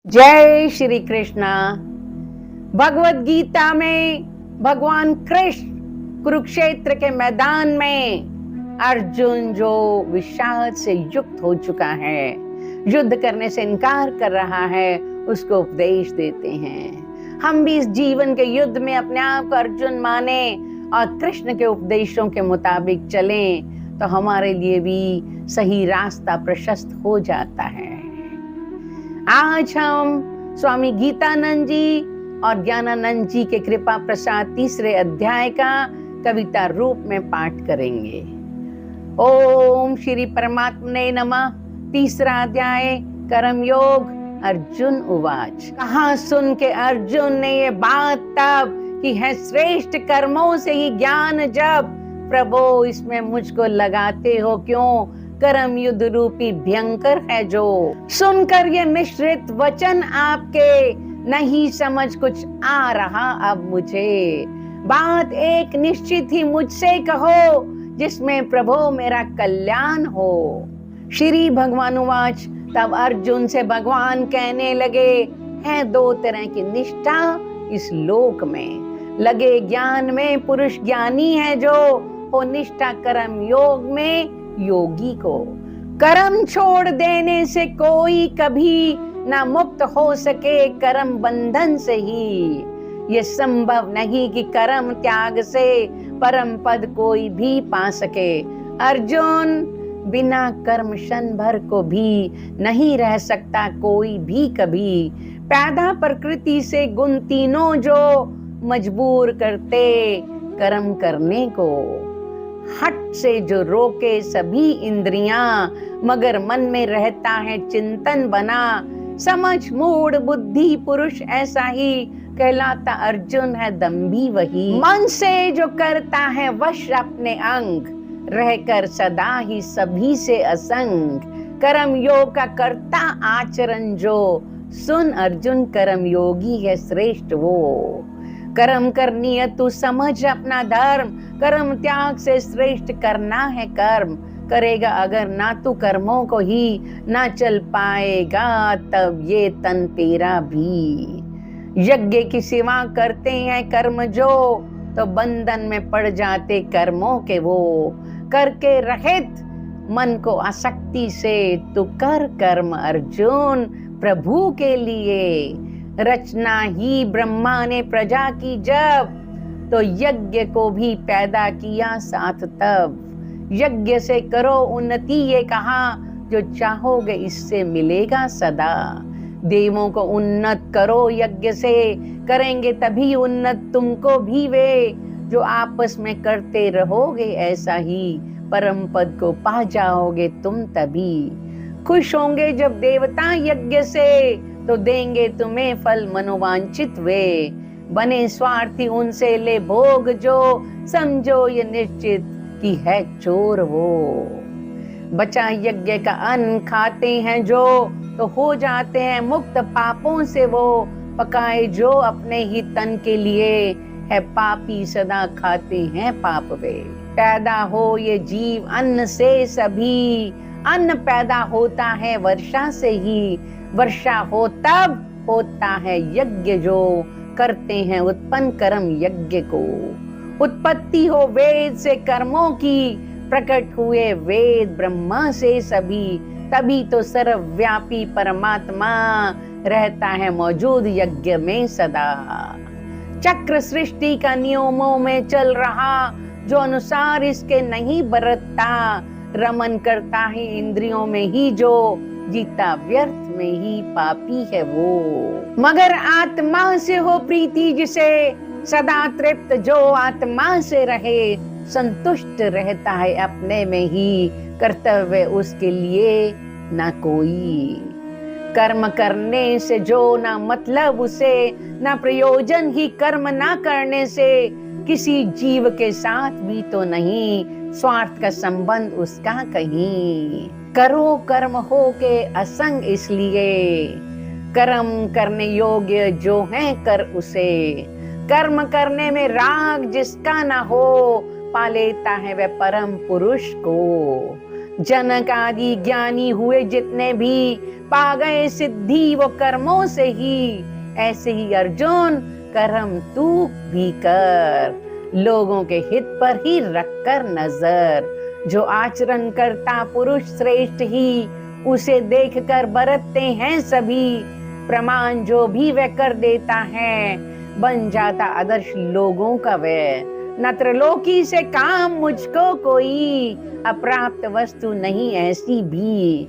जय श्री कृष्णा। भगवत गीता में भगवान कृष्ण कुरुक्षेत्र के मैदान में अर्जुन जो विषाद से युक्त हो चुका है, युद्ध करने से इनकार कर रहा है, उसको उपदेश देते हैं। हम भी इस जीवन के युद्ध में अपने आप को अर्जुन माने और कृष्ण के उपदेशों के मुताबिक चलें तो हमारे लिए भी सही रास्ता प्रशस्त हो जाता है। आज हम स्वामी गीतानंद जी और ज्ञानानंद जी के कृपा प्रसाद तीसरे अध्याय का कविता रूप में पाठ करेंगे। ओम श्री परमात्मने नमः। तीसरा अध्याय कर्म योग। अर्जुन उवाच। कहा सुन के अर्जुन ने ये बात तब कि है श्रेष्ठ कर्मों से ही ज्ञान जब, प्रभो इसमें मुझको लगाते हो क्यों, कर्म युद्ध रूपी भयंकर है जो। सुनकर ये मिश्रित वचन आपके, नहीं समझ कुछ आ रहा अब मुझे। बात एक निश्चित ही मुझसे कहो, जिसमें प्रभु मेरा कल्याण हो। श्री भगवान उवाच। तब अर्जुन से भगवान कहने लगे, है दो तरह की निष्ठा इस लोक में। लगे ज्ञान में पुरुष ज्ञानी है जो, हो निष्ठा कर्म योग में योगी को। कर्म छोड़ देने से कोई कभी ना मुक्त हो सके कर्म बंधन से ही। ये संभव नहीं कि कर्म त्याग से परम पद कोई भी पा सके। अर्जुन बिना कर्म क्षण भर को भी नहीं रह सकता कोई भी कभी। पैदा प्रकृति से गुण तीनों जो, मजबूर करते कर्म करने को। हट से जो रोके सभी इंद्रियां, मगर मन में रहता है चिंतन बना। समझ मूढ़ बुद्धि पुरुष ऐसा ही, कहलाता अर्जुन है दम्भी वही। मन से जो करता है वश अपने अंग, रहकर सदा ही सभी से असंग। कर्म योग का करता आचरण जो, सुन अर्जुन कर्म योगी है श्रेष्ठ वो। कर्म करनी है तू समझ अपना धर्म, कर्म त्याग से श्रेष्ठ करना है कर्म। करेगा अगर ना तू कर्मों को ही, ना चल पाएगा तब ये तन तेरा भी। यज्ञ की सेवा करते हैं कर्म जो, तो बंधन में पड़ जाते कर्मों के वो। करके रहित मन को आसक्ति से, तू कर कर्म अर्जुन प्रभु के लिए। रचना ही ब्रह्मा ने प्रजा की जब, तो यज्ञ को भी पैदा किया साथ तब। यज्ञ से करो उन्नति ये कहा, जो चाहोगे इससे मिलेगा सदा। देवों को उन्नत करो यज्ञ से, करेंगे तभी उन्नत तुमको भी वे। जो आपस में करते रहोगे ऐसा ही, परम पद को पा जाओगे तुम तभी। खुश होंगे जब देवता यज्ञ से, तो देंगे तुम्हें फल मनोवांछित वे। बने स्वार्थी उनसे ले भोग जो, समझो ये निश्चित कि है चोर वो। बचा यज्ञ का अन्न खाते हैं जो, तो हो जाते हैं मुक्त पापों से वो। पकाए जो अपने ही तन के लिए, है पापी सदा खाते हैं पाप वे। पैदा हो ये जीव अन्न से सभी, अन्न पैदा होता है वर्षा से ही। वर्षा हो तब होता है यज्ञ जो, करते हैं उत्पन्न कर्म यज्ञ को। उत्पत्ति हो वेद से कर्मों की, प्रकट हुए वेद ब्रह्मा से सभी। तभी तो सर्वव्यापी परमात्मा रहता है मौजूद यज्ञ में सदा। चक्र सृष्टि का नियमों में चल रहा, जो अनुसार इसके नहीं बरतता। रमन करता है इंद्रियों में ही जो, जीता व्यर्थ में ही पापी है वो। मगर आत्मा से हो प्रीति जिसे, सदा तृप्त जो आत्मा से रहे। संतुष्ट रहता है अपने में ही, कर्तव्य उसके लिए ना कोई। कर्म करने से जो ना मतलब उसे, ना प्रयोजन ही कर्म ना करने से। किसी जीव के साथ भी तो नहीं, स्वार्थ का संबंध उसका कहीं। करो कर्म हो के असंग इसलिए, कर्म करने योग्य जो है कर उसे। कर्म करने में राग जिसका ना हो, पा लेता है वह परम पुरुष को। जनक आदि ज्ञानी हुए जितने भी, पा गए सिद्धि वो कर्मों से ही। ऐसे ही अर्जुन कर्म तू भी कर, लोगों के हित पर ही रखकर नजर। जो आचरण करता पुरुष श्रेष्ठ ही, उसे देखकर बरतते हैं सभी। प्रमाण जो भी वह कर देता है, बन जाता आदर्श लोगों का वह। न त्रिलोकी से काम मुझको कोई, अप्राप्त वस्तु नहीं ऐसी भी,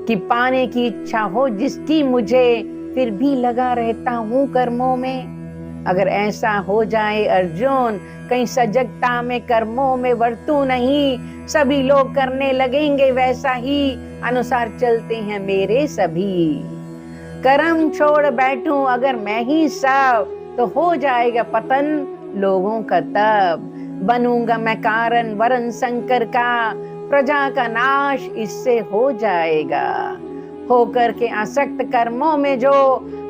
कि पाने की इच्छा हो जिसकी मुझे, फिर भी लगा रहता हूँ कर्मों में। अगर ऐसा हो जाए अर्जुन, कहीं सजगता में कर्मों में वर्तू नहीं, सभी लोग करने लगेंगे वैसा ही, अनुसार चलते हैं मेरे सभी। कर्म छोड़ बैठूं अगर मैं ही सब, तो हो जाएगा पतन लोगों का तब। बनूंगा मैं कारण वरण शंकर का, प्रजा का नाश इससे हो जाएगा। होकर के आसक्त कर्मों में जो,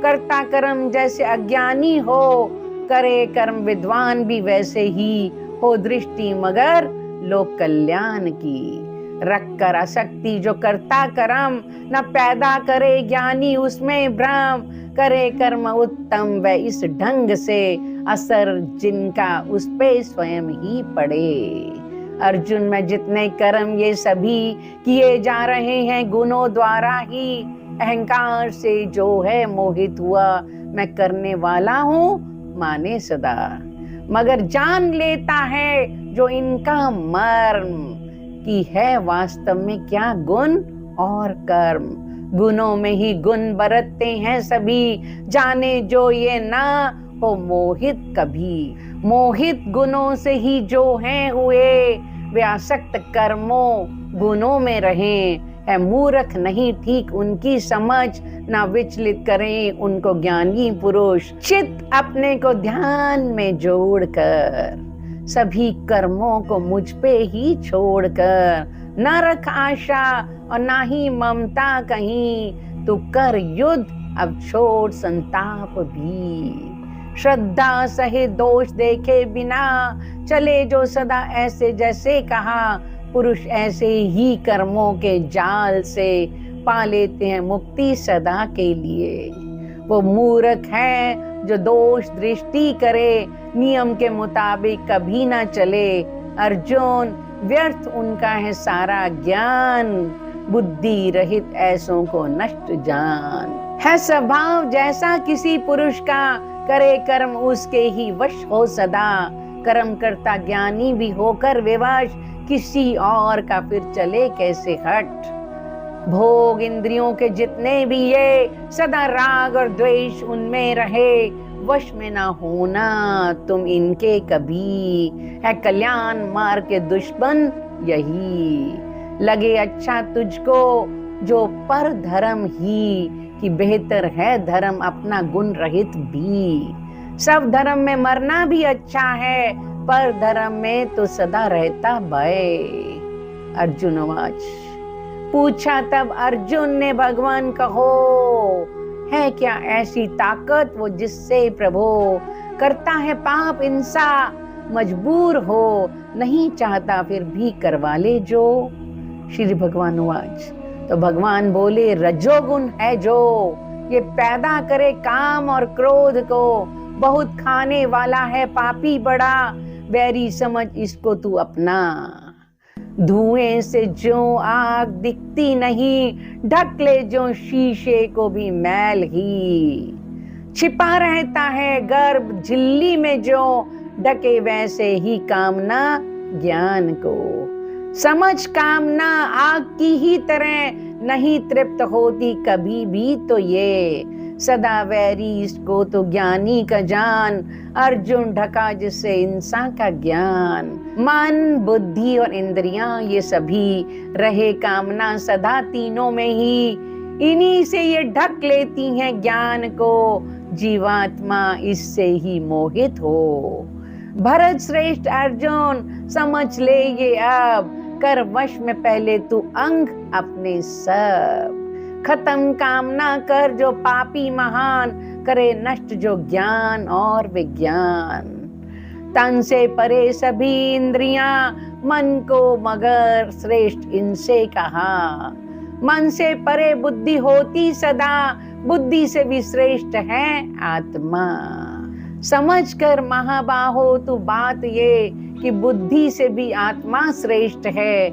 करता कर्म जैसे अज्ञानी हो, करे कर्म विद्वान भी वैसे ही, हो दृष्टि मगर लोक कल्याण की। रख कर आसक्ति जो करता कर्म, न पैदा करे ज्ञानी उसमें भ्रम। करे कर्म उत्तम व इस ढंग से, असर जिनका उस पे स्वयं ही पड़े। अर्जुन में जितने कर्म ये सभी किए जा रहे हैं गुणों द्वारा ही, अहंकार से जो है मोहित हुआ, मैं करने वाला हूँ माने सदा। मगर जान लेता है जो इनका मर्म, कि है वास्तव में क्या गुण और कर्म। गुणों में ही गुण बरतते हैं सभी, जाने जो ये ना हो मोहित कभी। मोहित गुणों से ही जो हैं हुए, वे आसक्त कर्मों गुणों में रहें। है मूर्ख नहीं ठीक उनकी समझ, ना विचलित करें उनको ज्ञानी पुरुष। चित अपने को ध्यान में जोड़कर, सभी कर्मों को मुझ पे ही छोड़कर। न रख आशा और ना ही ममता कहीं, तू कर युद्ध अब छोड़ संताप भी। श्रद्धा सहे दोष देखे बिना, चले जो सदा ऐसे जैसे कहा। पुरुष ऐसे ही कर्मों के जाल से, पा लेते हैं मुक्ति सदा के लिए। वो मूर्ख है जो दोष दृष्टि करे, नियम के मुताबिक कभी ना चले। अर्जुन व्यर्थ उनका है सारा ज्ञान, बुद्धि रहित ऐसों को नष्ट जान। है स्वभाव जैसा किसी पुरुष का, करे कर्म उसके ही वश हो सदा। कर्म करता ज्ञानी भी होकर विवश, किसी और का फिर चले कैसे हट। भोग इंद्रियों के जितने भी ये, सदा राग और द्वेष उनमें रहे। वश में ना होना तुम इनके कभी, है कल्याण मार्ग के दुश्मन यही। लगे अच्छा तुझको जो पर धर्म ही, कि बेहतर है धर्म अपना गुण रहित भी। सब धर्म में मरना भी अच्छा है, पर धर्म में तो सदा रहता भय। अर्जुन आवाज पूछा तब अर्जुन ने भगवान कहो, है क्या ऐसी ताकत वो जिससे प्रभु करता है पाप इंसा मजबूर हो, नहीं चाहता फिर भी करवा ले जो। श्री भगवान आवाज तो भगवान बोले, रजोगुण है जो ये पैदा करे काम और क्रोध को। बहुत खाने वाला है पापी बड़ा, बैरी समझ इसको तू अपना। धुएं से जो आग दिखती नहीं, ढक ले जो शीशे को भी मैल ही। छिपा रहता है गर्भ झिल्ली में जो, ढके वैसे ही कामना ज्ञान को। समझ कामना आग की ही तरह, नहीं तृप्त होती कभी भी तो ये। सदा वैरी इसको तो ज्ञानी का जान, अर्जुन ढका जिससे इंसान का ज्ञान। मन बुद्धि और इंद्रियां ये सभी रहे कामना सदा तीनों में ही, इन्हीं से ये ढक लेती हैं ज्ञान को। जीवात्मा इससे ही मोहित हो। भरत श्रेष्ठ अर्जुन समझ ले ये अब, कर वश में पहले तू अंग अपने सब। खत्म कामना कर जो पापी महान, करे नष्ट जो ज्ञान और विज्ञान। तन से परे सभी इंद्रियां, मन को मगर श्रेष्ठ इनसे कहा। मन से परे बुद्धि होती सदा, बुद्धि से भी श्रेष्ठ है आत्मा। समझ कर महाबाहो तू बात ये कि बुद्धि से भी आत्मा श्रेष्ठ है।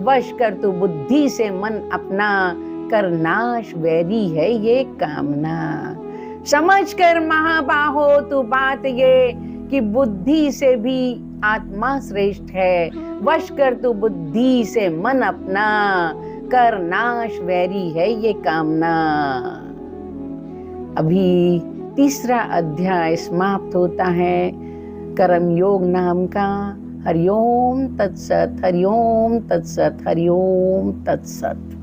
वश कर तू बुद्धि से मन अपना, कर नाश वैरी है ये कामना। समझ कर महाबाहो तू बात ये कि बुद्धि से भी आत्मा श्रेष्ठ है। वश कर तू बुद्धि से मन अपना, कर नाश वैरी है ये कामना। अभी तीसरा अध्याय समाप्त होता है कर्म योग नाम का। हरिओम तत्सत, हरिओम तत्सत, हरिओम तत्सत।